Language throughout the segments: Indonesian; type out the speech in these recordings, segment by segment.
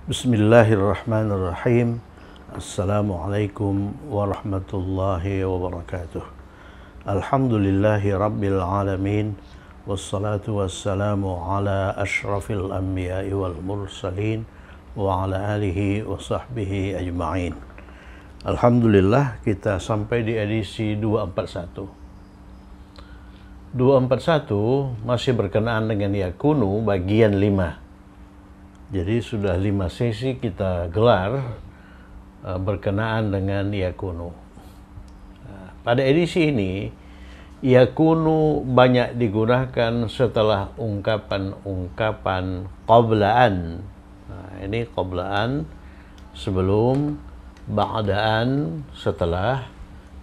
Bismillahirrahmanirrahim. Assalamualaikum warahmatullahi wabarakatuh. Alhamdulillahi rabbil alamin. Wassalatu wassalamu ala ashrafil anbiya'i wal mursalin wa ala alihi wa sahbihi ajma'in. Alhamdulillah, kita sampai di edisi 241. 241 masih berkenaan dengan yakunu bagian 5. Jadi sudah 5 sesi kita gelar berkenaan dengan yakunu. Pada edisi ini, yakunu banyak digunakan setelah ungkapan-ungkapan qoblaan. Ini qoblaan sebelum, ba'daan setelah,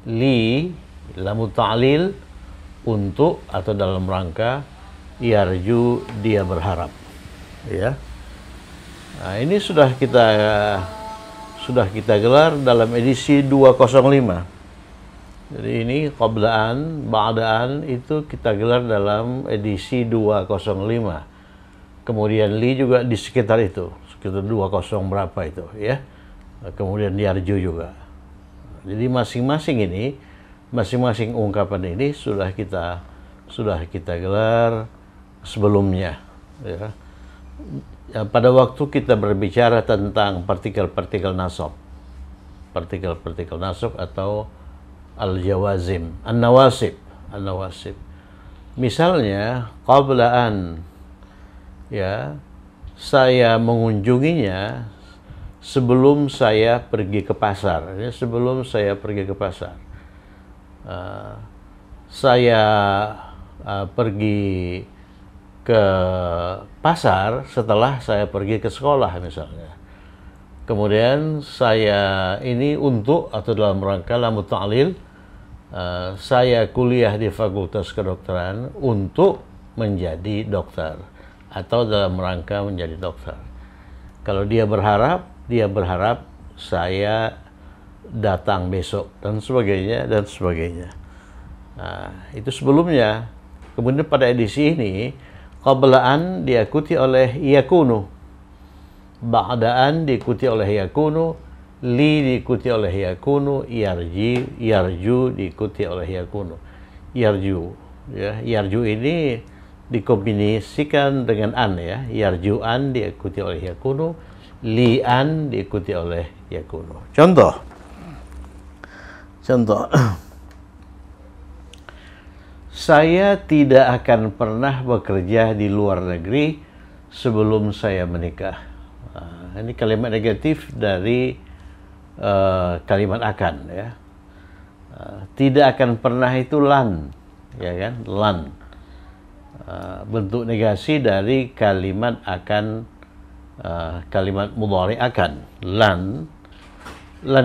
li, lamu ta'lil, untuk atau dalam rangka, yarju dia berharap. Ya. Nah, ini sudah kita gelar dalam edisi 205. Jadi ini qoblaan, ba'daan itu kita gelar dalam edisi 205. Kemudian li juga di sekitar itu, sekitar 20 berapa itu ya. Kemudian yarju juga. Jadi masing-masing ungkapan ini sudah kita gelar sebelumnya ya. Pada waktu kita berbicara tentang partikel-partikel nasab, partikel-partikel nasab atau al-jawazim, an-nawasib. Misalnya qablaan, ya, saya mengunjunginya sebelum saya pergi ke pasar. Ya, sebelum saya pergi ke pasar, saya pergi ke pasar setelah saya pergi ke sekolah misalnya. Kemudian saya ini untuk atau dalam rangka lamu ta'lil, saya kuliah di Fakultas Kedokteran untuk menjadi dokter atau dalam rangka menjadi dokter. Kalau dia berharap saya datang besok dan sebagainya dan sebagainya. Nah, itu sebelumnya. Kemudian pada edisi ini qablaan diikuti oleh yakunu, ba'daan diikuti oleh yakunu, li diikuti oleh yakunu, yarju diikuti oleh yakunu. Yarju, ya, yarju ini dikombinasikan dengan an ya. Yarjuan diikuti oleh yakunu, li'an diikuti oleh yakunu. Contoh. Saya tidak akan pernah bekerja di luar negeri sebelum saya menikah. Nah, ini kalimat negatif dari kalimat akan ya. Tidak akan pernah itu lan, ya kan? Lan. Bentuk negasi dari kalimat akan, kalimat mudhari akan. Lan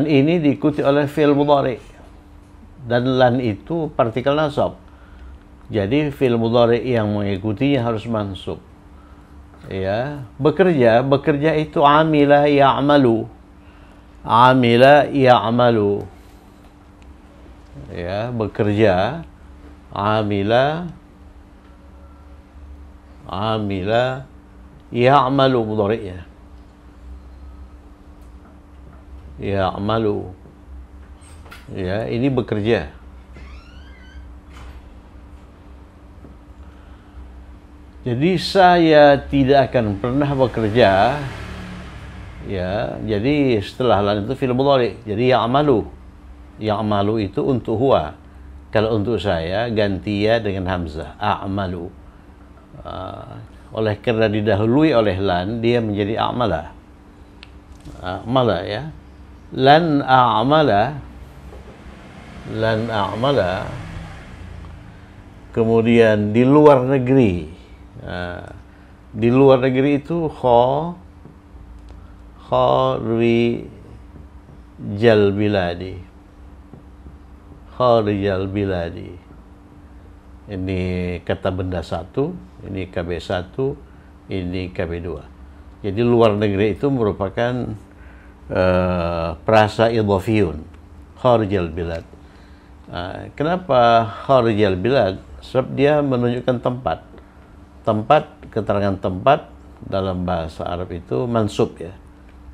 ini diikuti oleh fi'il mudhari. Dan lan itu partikel nasab. Jadi fi'il mudhari yang mengikutinya harus mansub. Ya, bekerja itu amila ya'malu. Amila ya'malu. Ya, bekerja amila ya'malu mudhari'nya. Ya'malu. Ya, ini bekerja. Jadi saya tidak akan pernah bekerja, ya. Jadi setelah lan itu fi'il mudhari. Jadi ya'malu itu untuk huwa. Kalau untuk saya ganti ya dengan hamzah, a'malu. Oleh karena didahului oleh lan, dia menjadi a'mala. A'mala ya. Lan a'mala. Kemudian di luar negeri. Di luar negeri itu kharijal biladi. Ini kata benda 1, ini KB1, ini KB2. Jadi luar negeri itu merupakan prasa idhofiyun, kharijal bilad. Kenapa kharijal bilad? Sebab dia menunjukkan tempat, keterangan tempat dalam bahasa Arab itu mansub ya.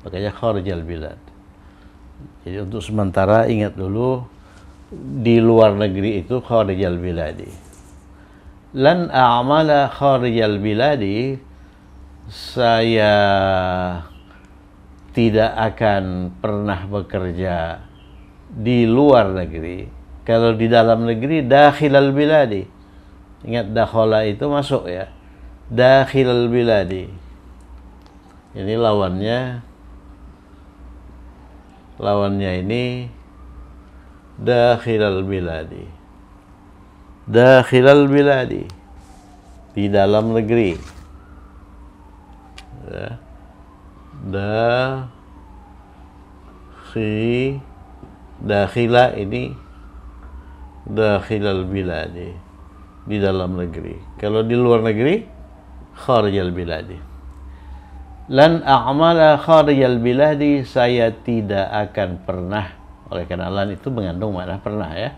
makanya kharijal bilad. Jadi untuk sementara ingat dulu, di luar negeri itu kharijal biladi. Lan a'mala kharijal biladi, saya tidak akan pernah bekerja di luar negeri. Kalau di dalam negeri, dakhilal biladi. Ingat, dakhala itu masuk ya. Dakhilal biladi. Ini lawannya ini dakhilal biladi. Dakhilal biladi, di dalam negeri. Ya. Dakhila ini dakhilal biladi, di dalam negeri. Kalau di luar negeri, kharijal biladi. Lan a'mala kharijal biladi, saya tidak akan pernah, oleh karena lan itu mengandung makna pernah ya,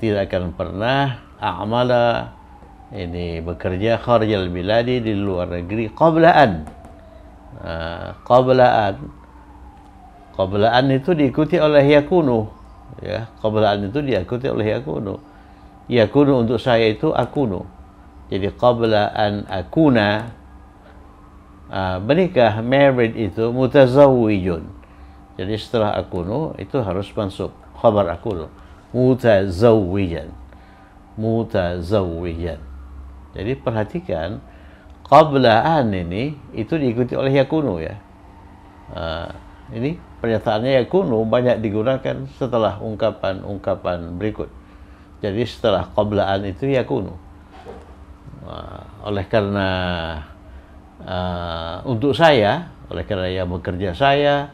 tidak akan pernah a'mala ini bekerja kharijal biladi, di luar negeri, qablaan. Qablaan itu diikuti oleh yakunu ya, qablaan itu diikuti oleh yakunu. Yakunu untuk saya itu akunu. Jadi qabla an akuna, menikah, married itu mutazawwijun. Jadi setelah akunu itu harus mansub khabar akunu, mutazawwijan. Jadi perhatikan, qablaan ini itu diikuti oleh yakunu ya. Ini pernyataannya yakunu banyak digunakan setelah ungkapan berikut. Jadi setelah qablaan itu yakunu. Oleh karena untuk saya, oleh karena yang bekerja saya,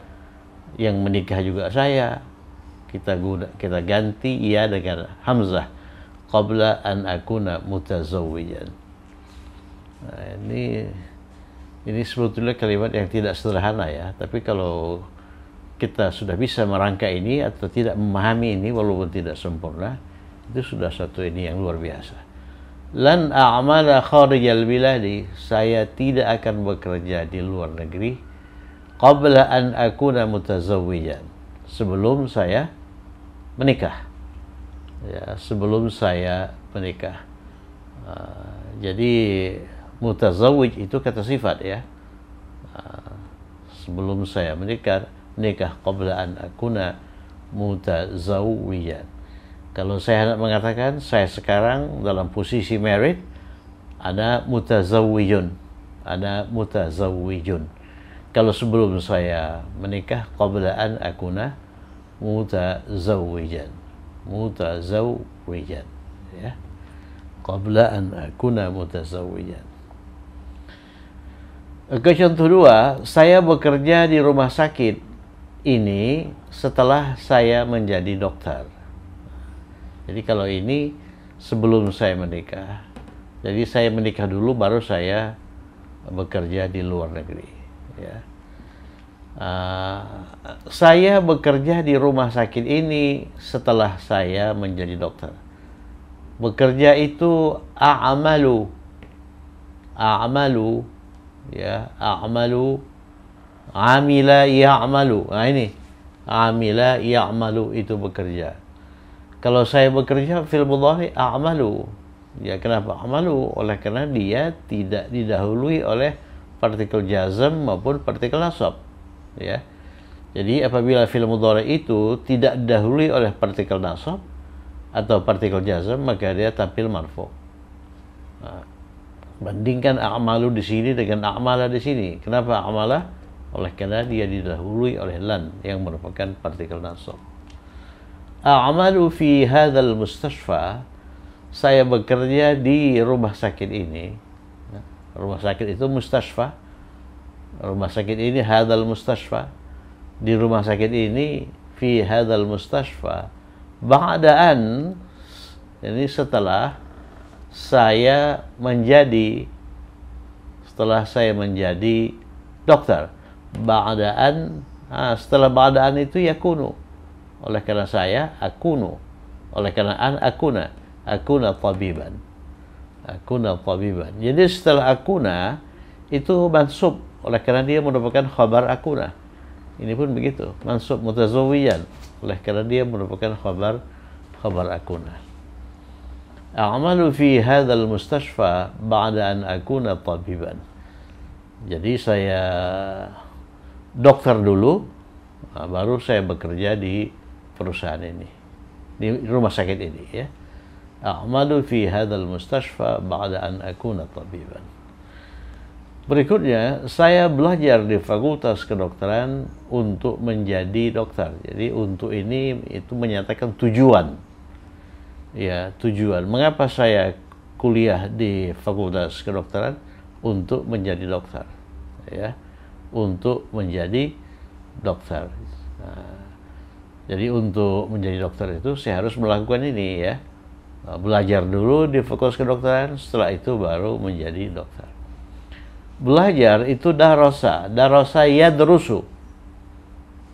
yang menikah juga saya, kita ganti ia dengan hamzah, qabla an akuna mutazawwijan. Ini sebetulnya kalimat yang tidak sederhana ya, tapi kalau kita sudah bisa merangkai ini atau tidak memahami ini walaupun tidak sempurna, itu sudah satu ini yang luar biasa. Lan a'mala kharijal biladi, saya tidak akan bekerja di luar negeri, qabla an akuna mutazawwijan, sebelum saya menikah ya, sebelum saya menikah. Jadi mutazawwij itu kata sifat ya, sebelum saya menikah qabla an akuna mutazawwijan. Kalau saya hendak mengatakan saya sekarang dalam posisi married, ana mutazawwijun. Kalau sebelum saya menikah, qabla an akuna mutazawwijan. Ya. Qabla an akuna mutazawwijan. Contoh dua, saya bekerja di rumah sakit ini setelah saya menjadi dokter. Jadi kalau ini sebelum saya menikah. Jadi saya menikah dulu baru saya bekerja di luar negeri. Ya. Saya bekerja di rumah sakit ini setelah saya menjadi dokter. Bekerja itu a'malu ya, a'malu, amila ya'malu. Nah ini amila ya'malu itu bekerja. Kalau saya bekerja fil mudhari a'malu. Ya, kenapa a'malu? Oleh karena dia tidak didahului oleh partikel jazm maupun partikel nasab. Ya. Jadi apabila fil mudhari itu tidak didahului oleh partikel nasab atau partikel jazm, maka dia tampil marfu. Nah, bandingkan a'malu di sini dengan a'mala di sini. Kenapa a'mala? Oleh karena dia didahului oleh lan yang merupakan partikel nasab. A'malu fi hadzal mustashfa, saya bekerja di rumah sakit ini. Rumah sakit itu mustashfa. Rumah sakit ini hadzal mustashfa. Di rumah sakit ini fi hadzal mustashfa, ba'daan, ini setelah saya menjadi dokter. Ba'daan, setelah ba'daan itu yakunu. Oleh karena saya akunu, oleh karena an akuna tabiban. Jadi setelah akuna itu mansub, oleh karena dia merupakan khabar akuna. Ini pun begitu, mansub mutazawiyan, oleh karena dia merupakan khabar akuna. A'malu fi hadzal mustashfa ba'da an akuna tabiban. Jadi saya dokter dulu, baru saya bekerja di perusahaan ini, di rumah sakit ini ya. A'malu fi hadzal mustashfa ba'da an akuna tabiban. Berikutnya, saya belajar di Fakultas Kedokteran untuk menjadi dokter. Jadi untuk ini itu menyatakan tujuan. Ya, tujuan. Mengapa saya kuliah di Fakultas Kedokteran? Untuk menjadi dokter. Ya, untuk menjadi dokter. Nah, jadi untuk menjadi dokter itu saya harus melakukan ini ya. Belajar dulu di Fakultas Kedokteran, setelah itu baru menjadi dokter. Belajar itu darasa yadrusu.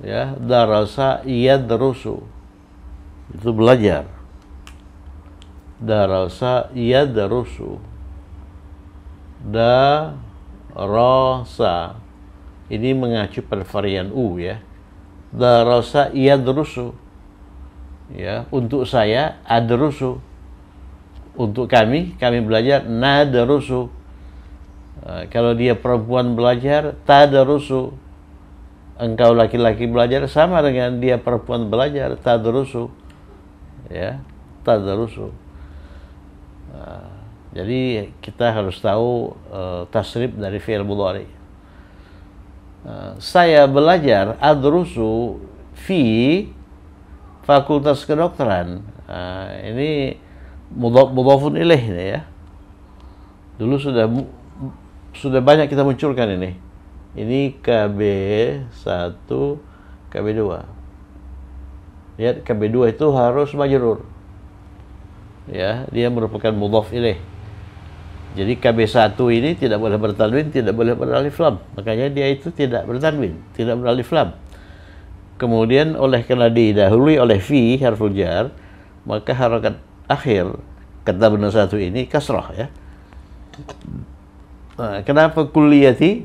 Ya, darasa yadrusu. Itu belajar. Darasa yadrusu. Darasa. Ini mengacu pada varian U ya. Darasa yadrusu. Ya, untuk saya adrusu. Untuk kami belajar nadrusu. Kalau dia perempuan belajar tadrusu. Engkau laki-laki belajar sama dengan dia perempuan belajar tadrusu. Ya, tadrusu. Jadi kita harus tahu tasrif dari fi'il mudhari. Saya belajar adrusu fi Fakultas Kedokteran. Ini mudhafun ilaih ini ya. Dulu sudah banyak kita munculkan ini. Ini KB1, KB2. Lihat KB2 itu harus majrur. Ya, dia merupakan mudhaf ilaih. Jadi KB1 ini tidak boleh bertanwin, tidak boleh beralif lam. Makanya dia itu tidak bertanwin, tidak beralif lam. Kemudian oleh karena didahului oleh fi harful jar, maka harakat akhir kata benar satu ini kasrah ya. Nah, kenapa kulliyati?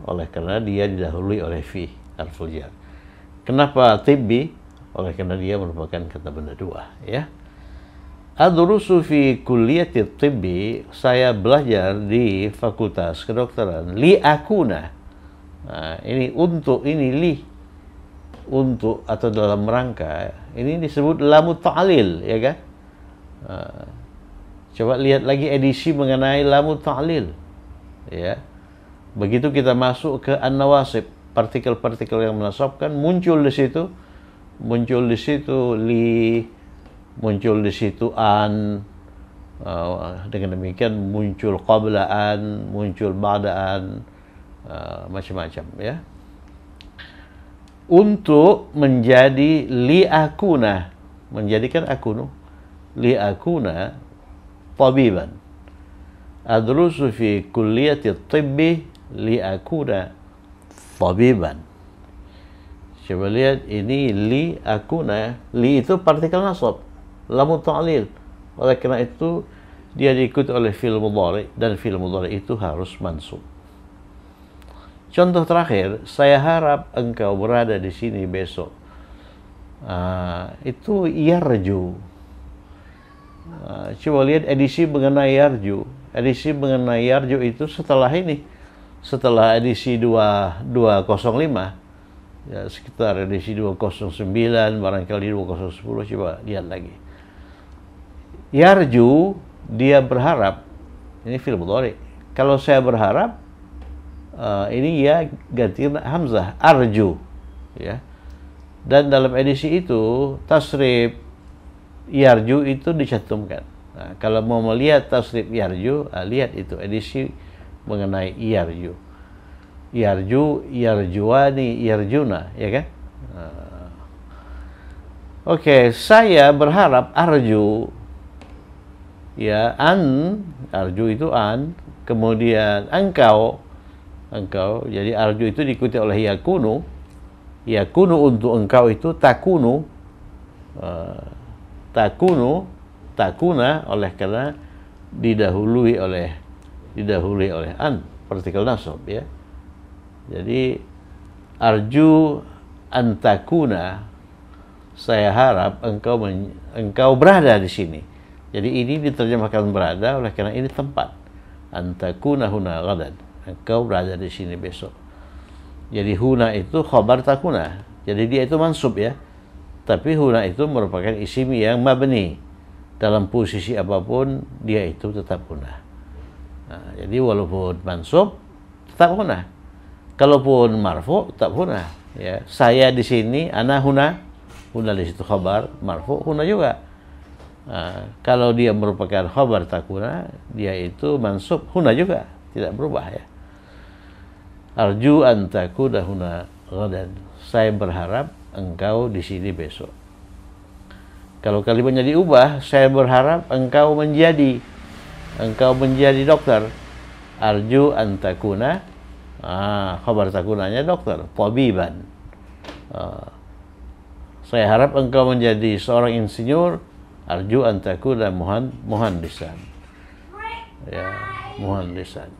Oleh karena dia didahului oleh fi harful jar. Kenapa tibbi? Oleh karena dia merupakan kata benda dua ya. Adrusu fi kulliyati tibbi, saya belajar di Fakultas Kedokteran li akuna. Nah, ini untuk, ini li untuk atau dalam rangka, ini disebut lamu ta'lil ya kan. Coba lihat lagi edisi mengenai lamu ta'lil ya. Begitu kita masuk ke an-nawasib, partikel-partikel yang menasabkan muncul di situ li, muncul di situ an, dengan demikian muncul qablaan, muncul ba'daan, macam-macam ya. Untuk menjadi li akuna, menjadikan akunu, li akuna tabiban. Adrusu fi kulliyati tibbi li akuna tabiban. Coba lihat ini li akuna, li itu partikel nasab, lamu ta'lil. Oleh karena itu dia diikuti oleh fi'il mudhari, dan fi'il mudhari itu harus mansub. Contoh terakhir, saya harap engkau berada di sini besok. Itu yarju. Coba lihat edisi mengenai yarju. Edisi mengenai yarju itu setelah ini, setelah edisi 205, ya, sekitar edisi 209, barangkali 2010, coba lihat lagi. Yarju, dia berharap, ini fi'il mudhari. Kalau saya berharap, ini ya ganti hamzah, arju ya. Dan dalam edisi itu tasrif yarju itu dicantumkan. Nah, kalau mau melihat tasrif yarju, lihat itu edisi mengenai yarju. Yarju, yarjuani, yarjuna, ya kan? Oke, saya berharap arju, ya, arju itu an, kemudian engkau, jadi arju itu diikuti oleh yakunu. Yakunu untuk engkau itu takunu, takuna, oleh karena didahului oleh an, partikel nasab ya. Jadi arju antakuna, saya harap engkau berada di sini. Jadi ini diterjemahkan berada oleh karena ini tempat. Antakuna huna gadan, engkau berada di sini besok. Jadi huna itu khabar takuna. Jadi dia itu mansub ya. Tapi huna itu merupakan isim yang mabni. Dalam posisi apapun dia itu tetap huna. Nah, jadi walaupun mansub tetap huna. Kalaupun marfu tetap huna. Ya, saya di sini, ana huna. Huna di situ khabar, marfu huna juga. Nah, kalau dia merupakan khabar takuna, dia itu mansub huna juga, tidak berubah ya. Arju an takuna huna ghadan. Saya berharap engkau di sini besok. Kalau kalimatnya diubah, saya berharap engkau menjadi dokter. Arju an takuna, khabar takunanya dokter, tabiban. Saya harap engkau menjadi seorang insinyur. Arju an takuna muhandisan. Ya, muhandisan.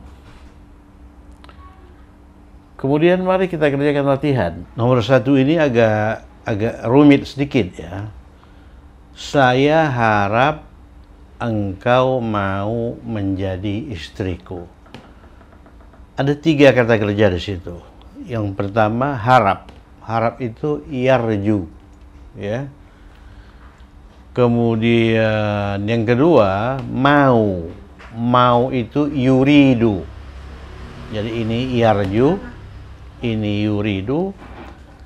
Kemudian mari kita kerjakan latihan. Nomor 1 ini agak rumit sedikit ya. Saya harap engkau mau menjadi istriku. Ada 3 kata kerja di situ. Yang pertama harap. Harap itu yarju, ya. Kemudian yang kedua mau. Mau itu yuridu. Jadi ini yarju, ini yuridu.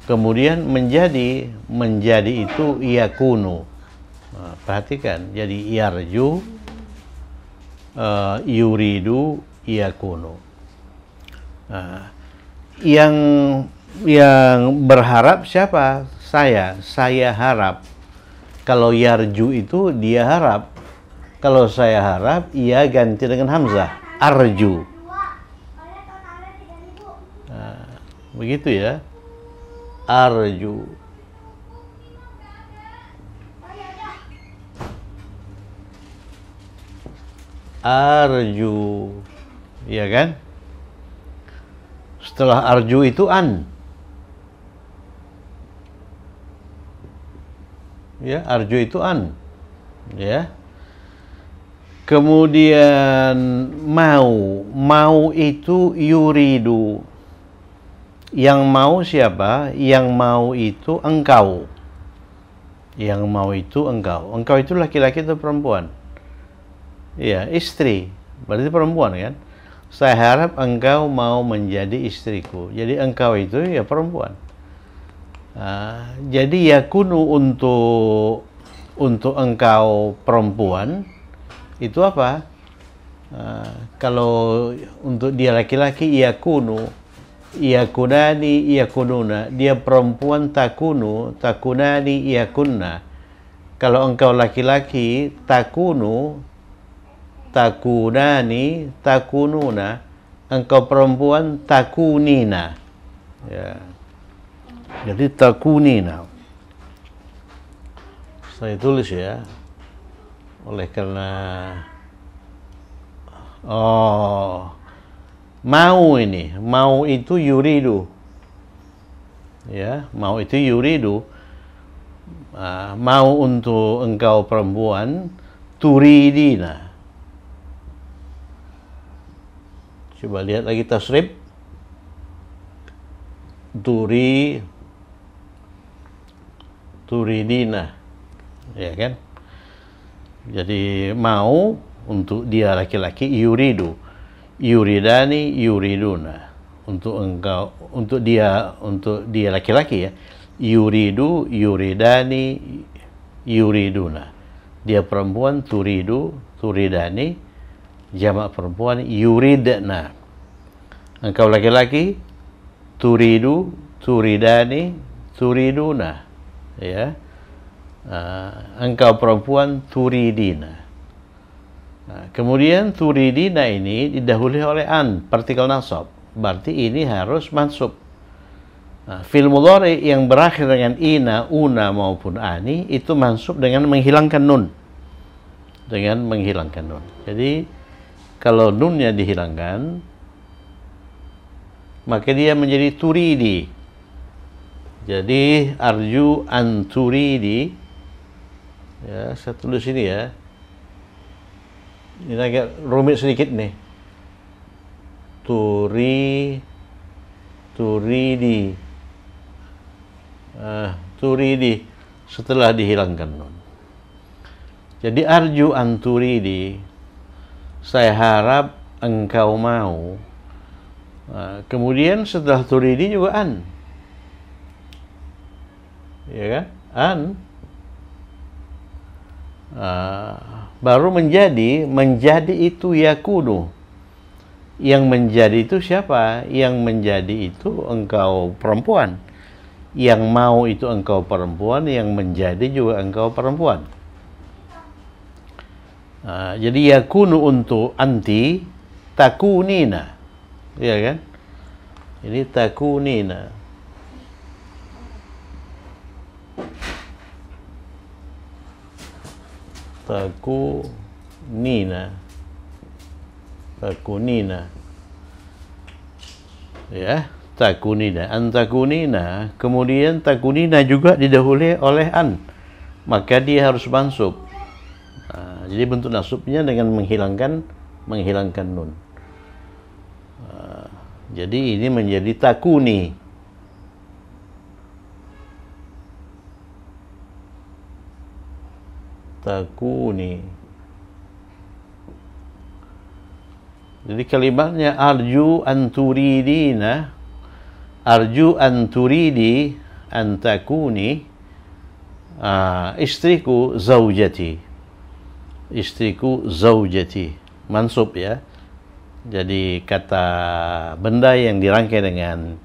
Kemudian menjadi itu yakunu. Nah, perhatikan, jadi yarju, yuridu, yakunu. Nah, yang berharap siapa? Saya harap. Kalau yarju itu dia harap. Kalau saya harap, ia ganti dengan hamzah, arju. Nah, begitu ya, arju. Arju, ya kan? Setelah arju itu an. Ya, arju itu an. Ya. Kemudian mau itu yuridu. Yang mau siapa? Yang mau itu engkau. Yang mau itu engkau. Engkau itu laki-laki atau perempuan? Ya, istri. Berarti perempuan kan? Saya harap engkau mau menjadi istriku. Jadi engkau itu ya perempuan. Jadi yakunu untuk engkau perempuan itu apa? Kalau untuk dia laki-laki yakunu, yakunani, yakununa. Dia perempuan takunu, takunani, yakunna. Kalau engkau laki-laki takunu, takunani, takununa. Engkau perempuan takunina. Ya. Jadi takunina. Saya tulis ya. Oleh karena mau itu yuridu. Ya, mau itu yuridu. Mau untuk engkau perempuan turidina. Coba lihat lagi tasrif. Turidina. Ya kan? Jadi mau untuk dia laki-laki yuridu. Yuridani, yuriduna. Untuk dia laki-laki ya. Yuridu, yuridani, yuriduna. Dia perempuan turidu, turidani. Jamak perempuan yuridna. Engkau laki-laki turidu, turidani, turiduna. Ya. Engkau perempuan turidina. Kemudian turidina ini didahului oleh an, partikel nasab. Berarti ini harus mansub. Fi'il mudhari yang berakhir dengan ina, una maupun ani itu mansub dengan menghilangkan nun. Dengan menghilangkan nun. Jadi kalau nunnya dihilangkan, maka dia menjadi turidi. Jadi arju anturidi, ya saya tulis ini ya. Ini agak rumit sedikit nih. Turidi. Turidi setelah dihilangkan nun. Jadi arju anturidi, saya harap engkau mau. Kemudian setelah turidi juga an. Ya kan? An. Baru menjadi itu yakunu. Yang menjadi itu siapa? Yang menjadi itu engkau perempuan. Yang mau itu engkau perempuan, yang menjadi juga engkau perempuan. Jadi yakunu untuk anti, takunina. Ya kan? Ini takunina. Takunina. Ya, takunina. Antakunina. Kemudian takunina juga didahului oleh an. Maka dia harus mansub. Jadi bentuk nasubnya dengan menghilangkan nun. Jadi ini menjadi takuni. Jadi kalimatnya arju anturidina, arju anturidi antakuni, istriku zaujati, mansub ya. Jadi kata benda yang dirangkai dengan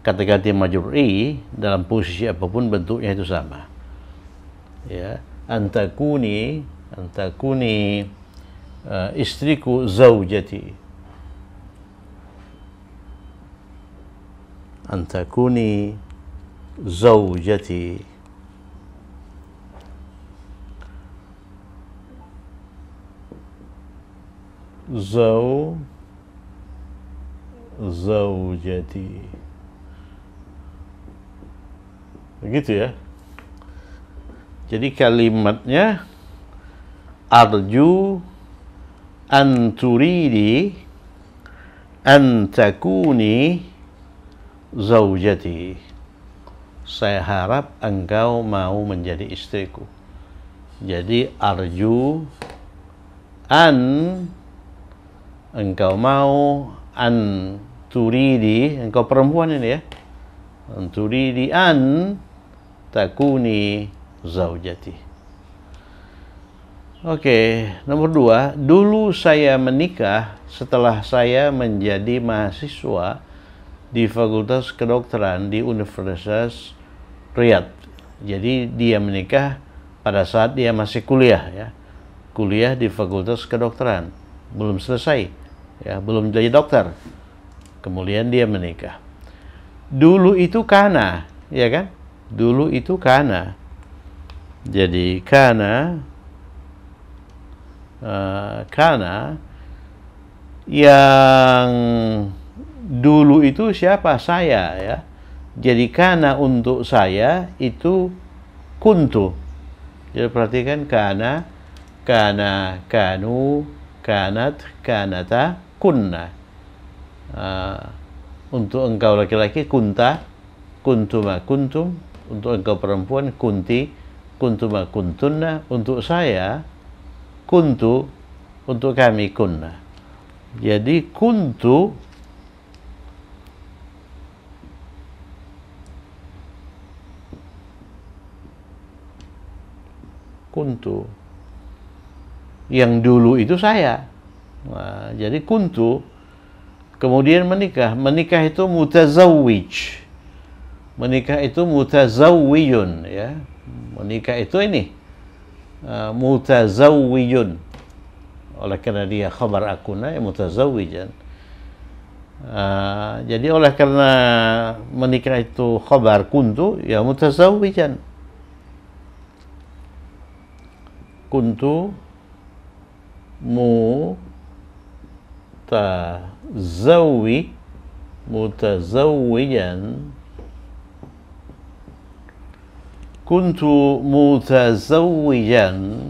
kata ganti majruri dalam posisi apapun bentuknya itu sama. Ya, antakuni istriku zaujati, antakuni zaujati. Zaujati. Begitu ya. Jadi kalimatnya arju anturidi antakuni zaujati. Saya harap engkau mau menjadi istriku. Jadi arju an, engkau mau, an turidi, engkau perempuan ini ya, an turidi an takuni zaujati. Oke, nomor 2, dulu saya menikah setelah saya menjadi mahasiswa di Fakultas Kedokteran di Universitas Riyadh. Jadi dia menikah pada saat dia masih kuliah ya. Kuliah di Fakultas Kedokteran, belum selesai ya, belum jadi dokter. Kemudian dia menikah. Dulu itu kana, ya kan? Dulu itu kana. Jadi kana yang dulu itu siapa? Saya ya. Jadi kana untuk saya itu kuntu. Jadi perhatikan kana, kanu, kanat, kanata, kunna. Untuk engkau laki-laki kunta, kuntuma, kuntum. Untuk engkau perempuan kunti, kuntuma, kuntunna. Untuk saya kuntu, untuk kami kunna. Jadi kuntu yang dulu itu saya. Nah, jadi kuntu kemudian menikah. Menikah itu mutazawwij. Menikah itu mutazawwijun ya. Menikah itu ini mutazawwijun. Oleh karena dia khabar akuna ya mutazawwijan. Jadi oleh karena menikah itu khabar kuntu ya mutazawwijan. Kuntu mutazawwijan kuntu mutazawwijan.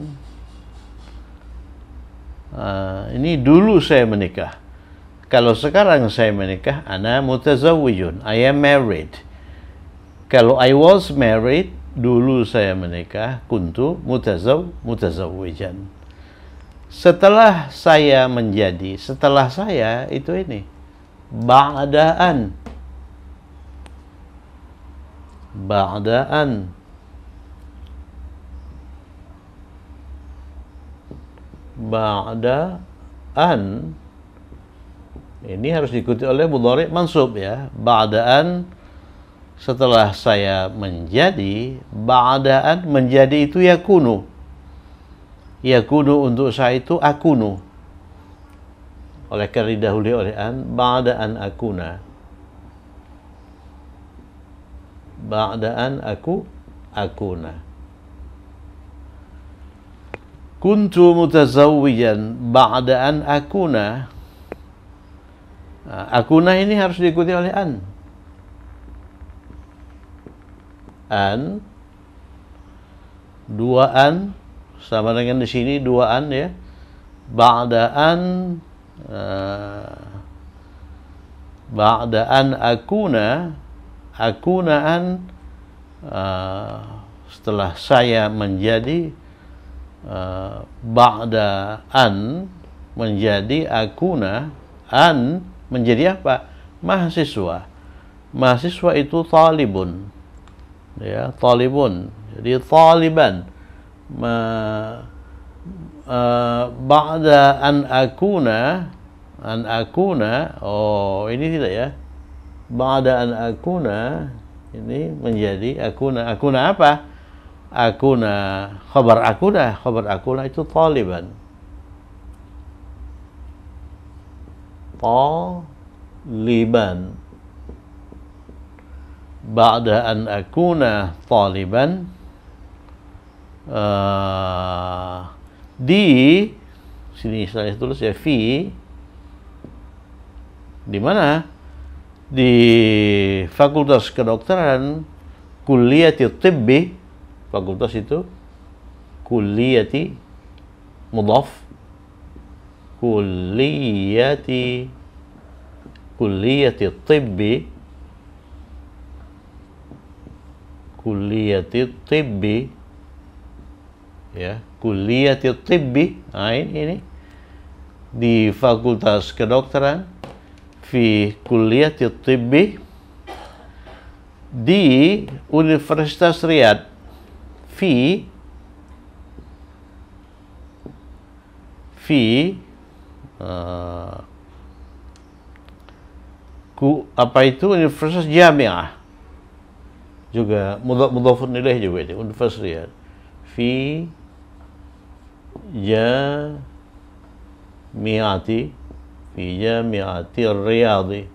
Ini dulu saya menikah. Kalau sekarang saya menikah, ana mutazawwijun, I am married. Kalau I was married, dulu saya menikah, kuntu mutazawwijan. Setelah saya menjadi, setelah saya itu ini ba'daan. Ba'daan. Ba'daan. Ini harus diikuti oleh mudhari' mansub ya. Ba'daan, setelah saya menjadi. Ba'daan, menjadi itu yakunu. Yakunu untuk saya itu akunu. Oleh karena didahului oleh an, ba'daan akuna. Ba'daan akuna. Kuntu mutazawwijan ba'daan akuna. Akuna ini harus diikuti oleh an. An, dua an, sama dengan di sini dua an ya. Ba'daan, ba'daan akuna, akunaan, setelah saya menjadi. Ba'daan menjadi akuna, an menjadi apa? Mahasiswa. Mahasiswa itu talibun. Ya, talibun. Jadi taliban. Ba'da an akuna, oh ini tidak ya. Ba'da an akuna, ini menjadi akuna. Akuna apa? Akuna, khabar akuna itu taliban. Taliban. Ba'da an akuna taliban. Di sini saya tulis ya, fi. Di mana? Di Fakultas Kedokteran, Kulliyati Tibbi. Fakultas itu kulliyati mudhaf, kulliyati tibbi, kulliyati tibbi ya, kulliyati tibbi. Nah, ini di Fakultas Kedokteran, fi kulliyati tibbi, di Universitas Riyadh. Fi apa itu? Universitas Jami'ah, juga mudhafun ilaih juga itu, Universitas Riyadh. Fi jami'ati, fi jami'ati Riyadhi,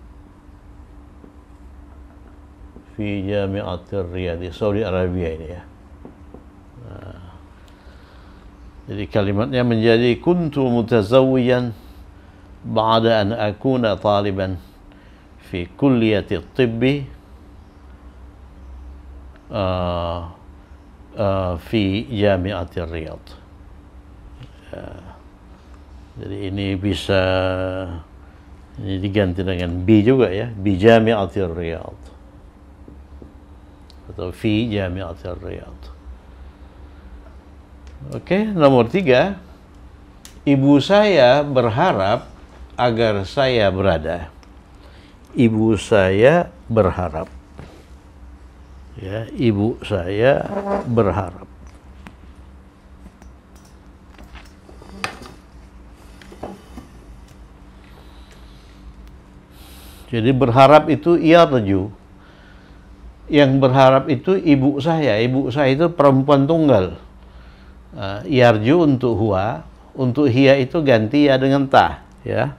fi jami'ati Riyadhi, Saudi Arabia ini ya. Jadi kalimatnya menjadi kuntu mutazawwijan ba'da an akuna taliban fi kulliyati tibbi fi jami'ati Riyadh. Jadi ini bisa ini diganti dengan bi juga ya, bi jami'ati Riyadh atau fi jami'ati Riyadh. Oke, nomor 3. Ibu saya berharap agar saya berada. Ibu saya berharap. Ya, ibu saya berharap. Jadi berharap itu yarju. Yang berharap itu ibu saya. Ibu saya itu perempuan tunggal. Yarju untuk huwa, untuk hiya itu ganti ya dengan ta, ya.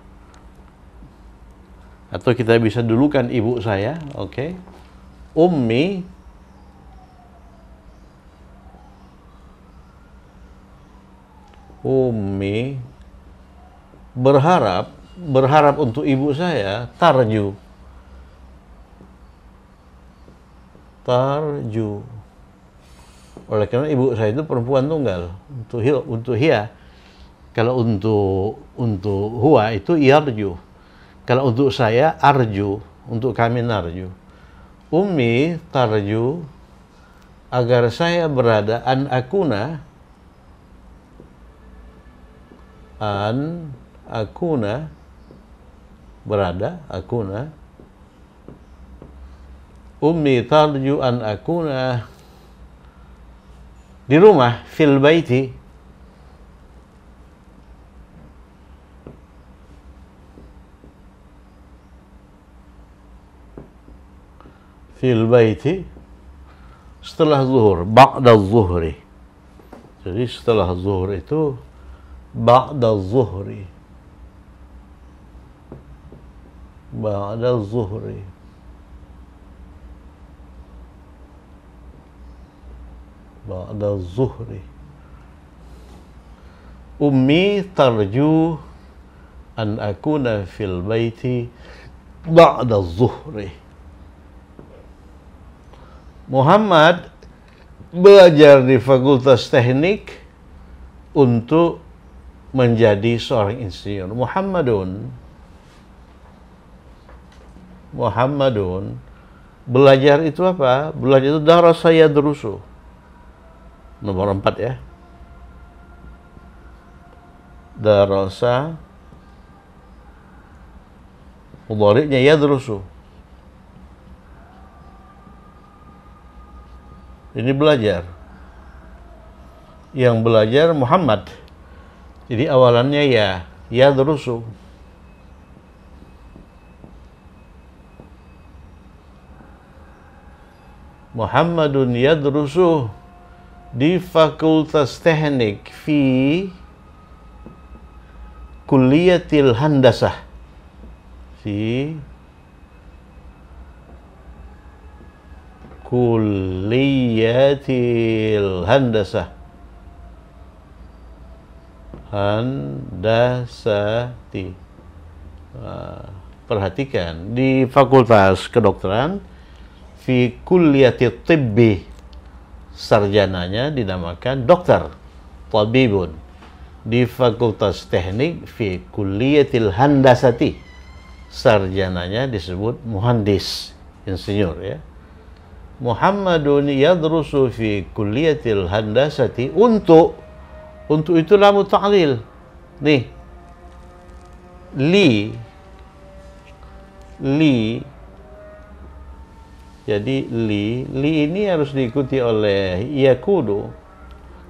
Atau kita bisa dulukan ibu saya, oke. Ummi berharap untuk ibu saya, tarju. Oleh karena ibu saya itu perempuan tunggal. Untuk hia. Kalau untuk huwa itu yarju. Kalau untuk saya arju, untuk kami narju. Ummi tarju agar saya berada an akuna berada akuna. Ummi tarju an akuna di rumah fil baiti setelah zuhur, ba'da zuhri. Jadi setelah zuhur itu ba'da zuhri. Ummi tarju an akuna fil baiti ba'da zuhri. Muhammad belajar di Fakultas Teknik untuk menjadi seorang insinyur. Muhammadun belajar itu apa? Belajar itu darasa yadrusu. Nomor 4 ya. Darasa mudhari'nya yadrusu. Ini belajar. Yang belajar Muhammad. Jadi awalannya ya, yadrusu. Muhammadun yadrusu di Fakultas Teknik fi Kulliyatil Handasah. Fi Kulliyatil Handasah. Handasati. Perhatikan, di Fakultas Kedokteran fi Kulliyatit Tibbi, sarjananya dinamakan dokter, tabibun. Di Fakultas Teknik fi Kulliyatil Handasati, sarjananya disebut muhandis, insinyur ya. Muhammadun yadrusu fi Kulliyatil Handasati untuk itu lamu ta'lil. Nih. Li. Jadi li ini harus diikuti oleh yakunu.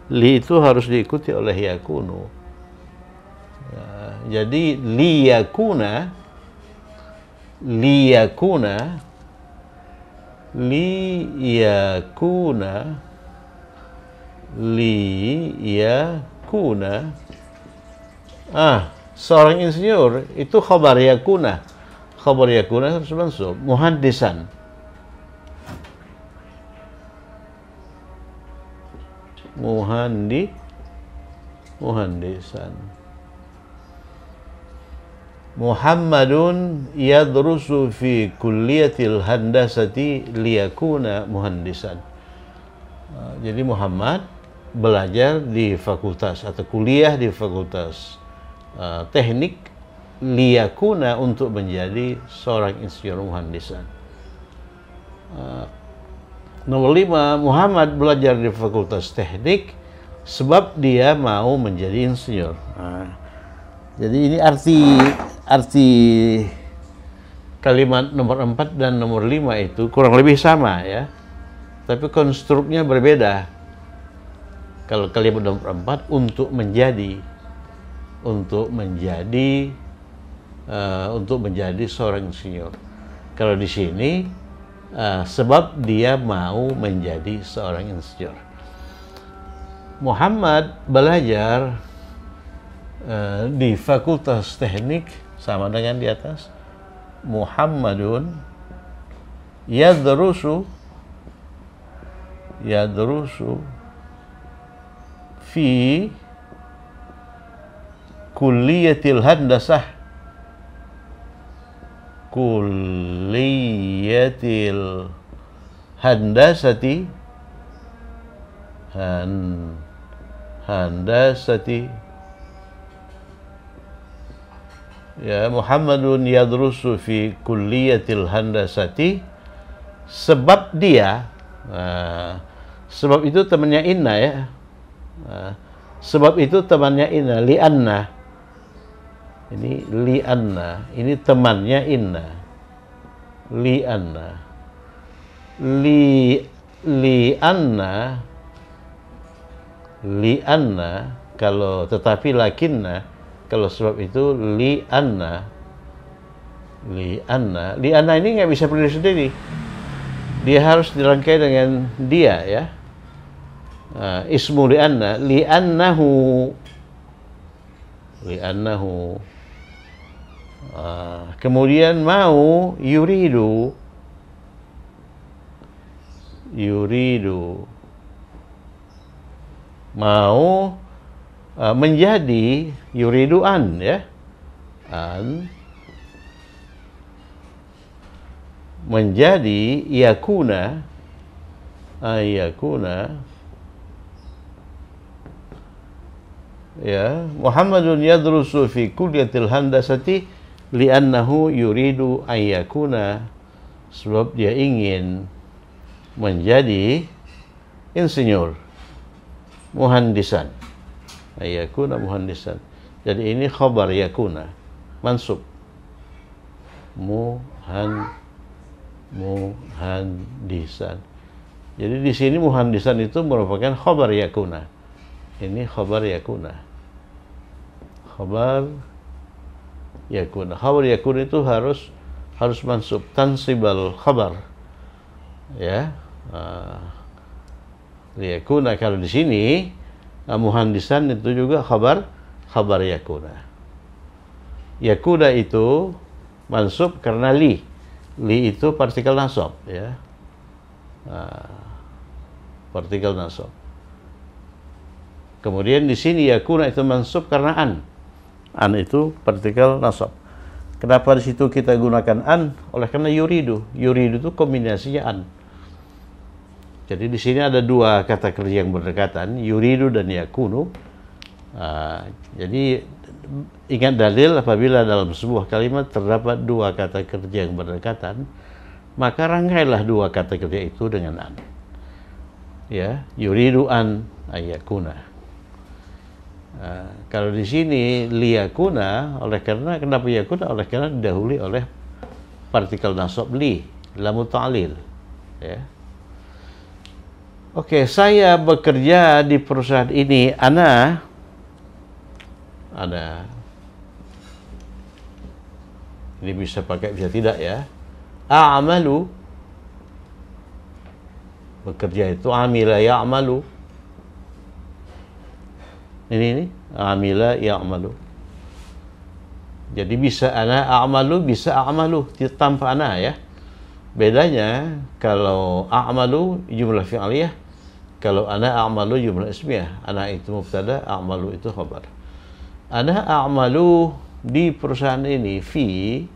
Li itu harus diikuti oleh yakunu. Jadi liyakuna seorang insinyur itu khabar yakuna harus mansub muhandisan. Muhammadun yadrusu fi kulliyatil handasati liyakuna muhandisan. Jadi Muhammad belajar di fakultas atau kuliah di fakultas teknik liyakuna untuk menjadi seorang insinyur muhandisan. Nomor 5, Muhammad belajar di Fakultas Teknik sebab dia mau menjadi insinyur. Jadi ini arti kalimat nomor 4 dan nomor 5 itu kurang lebih sama ya. Tapi konstruknya berbeda. Kalau kalimat nomor 4 untuk menjadi seorang insinyur. Kalau di sini sebab dia mau menjadi seorang insinyur. Muhammad belajar di Fakultas Teknik sama dengan di atas. Muhammadun yadrusu fi Kulliyatil Handasah. Kulliyatil Handasati handasati. Ya, Muhammadun yadrusu fi kulliyatil handasati, sebab dia, sebab itu temannya inna ya, sebab itu temannya inna, li'anna, ini temannya inna, li'anna, li'anna, kalau tetapi lakinna, kalau sebab itu li'anna ini nggak bisa berdiri sendiri, dia harus dirangkai dengan dia ya. Ismu li'annahu, kemudian mau yuridu, mau menjadi, yuridu an ya, menjadi, yakuna, ya, Muhammadun yadrusu fi kulliyatil handasati li'annahu yuridu an yakuna, sebab dia ingin menjadi insinyur, muhandisan, yakuna muhandisan. Jadi ini khabar yakuna mansub, muhandisan. Jadi di sini muhandisan itu merupakan khabar yakuna. Ini khabar yakuna. Khabar yakuna itu harus mansub, tansibal khabar. Ya. Yakuna, kalau di sini muhandisan itu juga khabar yakuna. Yakuna itu mansub karena li itu partikel nasab ya. Partikel nasab. Kemudian di sini yakuna itu mansub karena an itu partikel nasab. Kenapa di situ kita gunakan an? Oleh karena yuridu itu kombinasinya an. Jadi di sini ada dua kata kerja yang berdekatan, yuridu dan yakunu. Jadi ingat dalil, apabila dalam sebuah kalimat terdapat dua kata kerja yang berdekatan, maka rangkailah dua kata kerja itu dengan an. Ya, yuridu an ayakuna. Kalau di sini liyakuna, oleh karena kenapa yakuna? Oleh karena didahului oleh partikel nasab li, lamu ta'lil. Ya. Oke, saya bekerja di perusahaan ini. Ana. Ini bisa pakai, bisa tidak ya. A'malu. Bekerja itu amila ya'malu. Ini amila ya'malu. Jadi bisa ana a'malu, bisa a'malu tanpa ana ya. Bedanya kalau a'malu jumlah fi'liyah, kalau ana a'malu jumlah ismiyah. Ana itu mubtada, a'malu itu khabar. Ana a'malu di perusahaan ini fi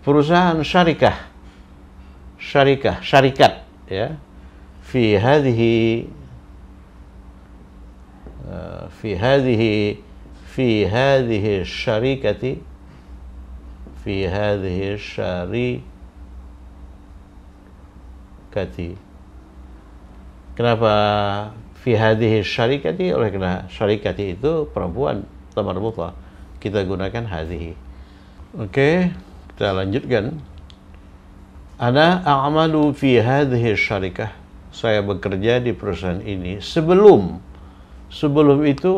perusahaan syarikat ya. Fi hadhihi syarikati, fi hadhihi syarikati. Kenapa fi hadhihi syarikati? Oleh karena syarikati itu perempuan, marbutah. Kita gunakan hadhihi. Oke, kita lanjutkan. Ana a'malu fi hadhihi syarikah. Saya bekerja di perusahaan ini. Sebelum itu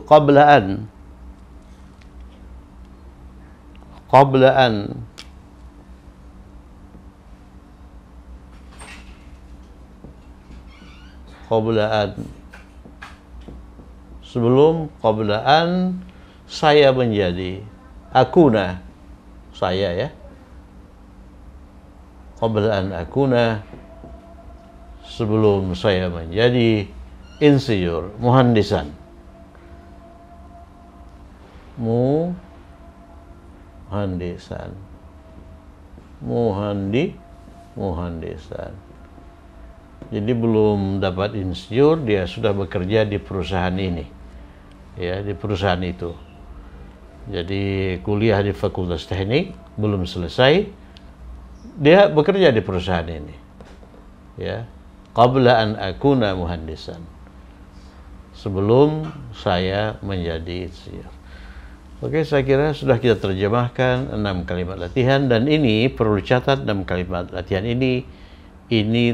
qablaan. Sebelum qablaan saya menjadi akuna, saya ya. Qablaan akuna, sebelum saya menjadi insinyur, muhandisan. Muhandisan. Jadi belum dapat insinyur, dia sudah bekerja di perusahaan ini, ya, di perusahaan itu. Jadi kuliah di Fakultas Teknik belum selesai, dia bekerja di perusahaan ini, ya. Qabla an akuna muhandisan, sebelum saya menjadi insinyur. Oke, saya kira sudah kita terjemahkan 6 kalimat latihan, dan ini perlu dicatat, 6 kalimat latihan ini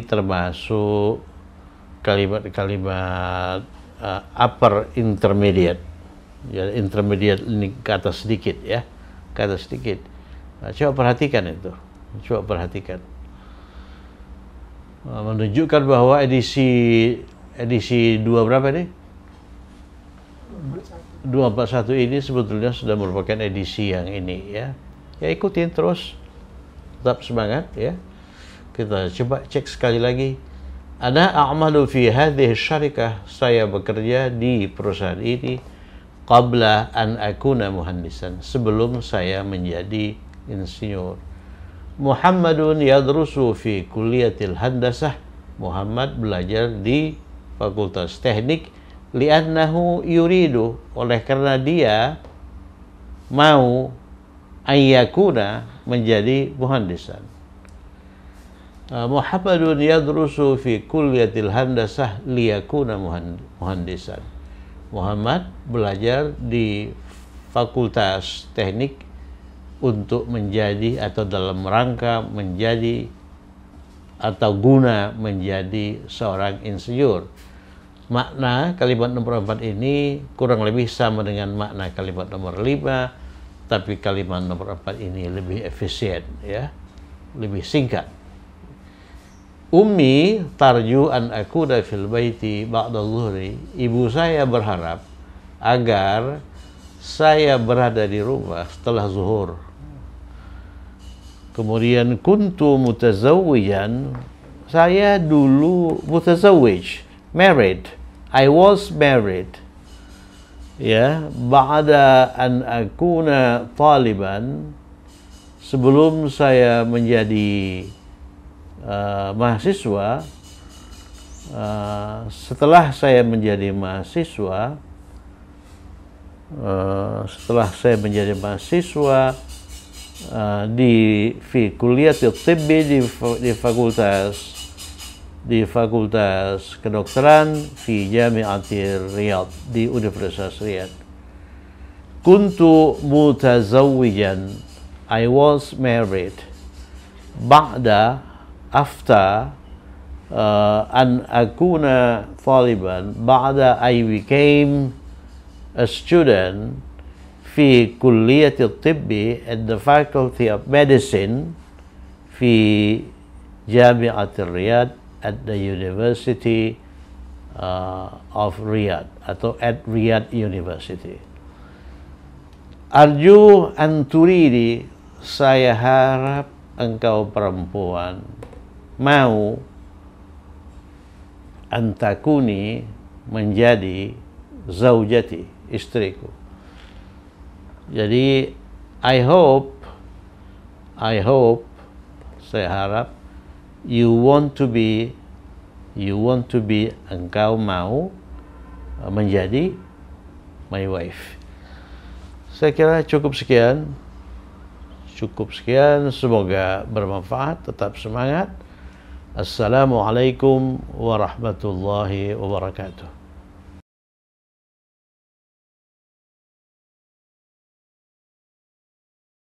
termasuk kalimat-kalimat upper intermediate. Ya, intermediate ini ke atas sedikit, ya, ke atas sedikit. Nah, coba perhatikan itu, coba perhatikan. Menunjukkan bahwa edisi 2 berapa nih? 241 ini sebetulnya sudah merupakan edisi yang ini, ya. Ya, ikutin terus, tetap semangat, ya. Kita coba cek sekali lagi. Ana a'malu fi hadhihi syarikah, saya bekerja di perusahaan ini qabla an akuna muhandisan, sebelum saya menjadi insinyur. Muhammadun yadrusu fi kulliyatil handasah, Muhammad belajar di Fakultas Teknik, li'annahu yuridu, oleh karena dia mau ayyakuna, menjadi muhandisan. Muhammadun yadrusu fi kulliyatil handasah liyakuna muhandisan. Muhammad belajar di Fakultas Teknik untuk menjadi, atau dalam rangka menjadi, atau guna menjadi seorang insinyur. Makna kalimat nomor 4 ini kurang lebih sama dengan makna kalimat nomor 5, tapi kalimat nomor 4 ini lebih efisien, ya, lebih singkat. Ummi tarju an akuna fil baiti ba'da dhuhri, ibu saya berharap agar saya berada di rumah setelah zuhur. Kemudian kuntu mutazawwijan, saya dulu mutazawwij, married. I was married, ya, ba'da an akuna taliban, sebelum saya menjadi mahasiswa. Setelah saya menjadi mahasiswa, di fi kulliyatil tibbi, di fakultas kedokteran, fi Jami'atir Riyadh, di Universitas Riyadh. Kuntu mutazawwijan, I was married. Ba'da, after, an akuna taliban, ba'da I became a student fi kulliyatil tibbi, at the Faculty of Medicine, fi Jami'atir Riyadh, at the University of Riyadh, atau at Riyadh University. Arju an turidi, saya harap engkau perempuan mau antakuni, menjadi zaujati, istriku. Jadi I hope, saya harap, you want to be, engkau mau menjadi my wife. Saya kira cukup sekian, semoga bermanfaat, tetap semangat. Assalamualaikum warahmatullahi wabarakatuh.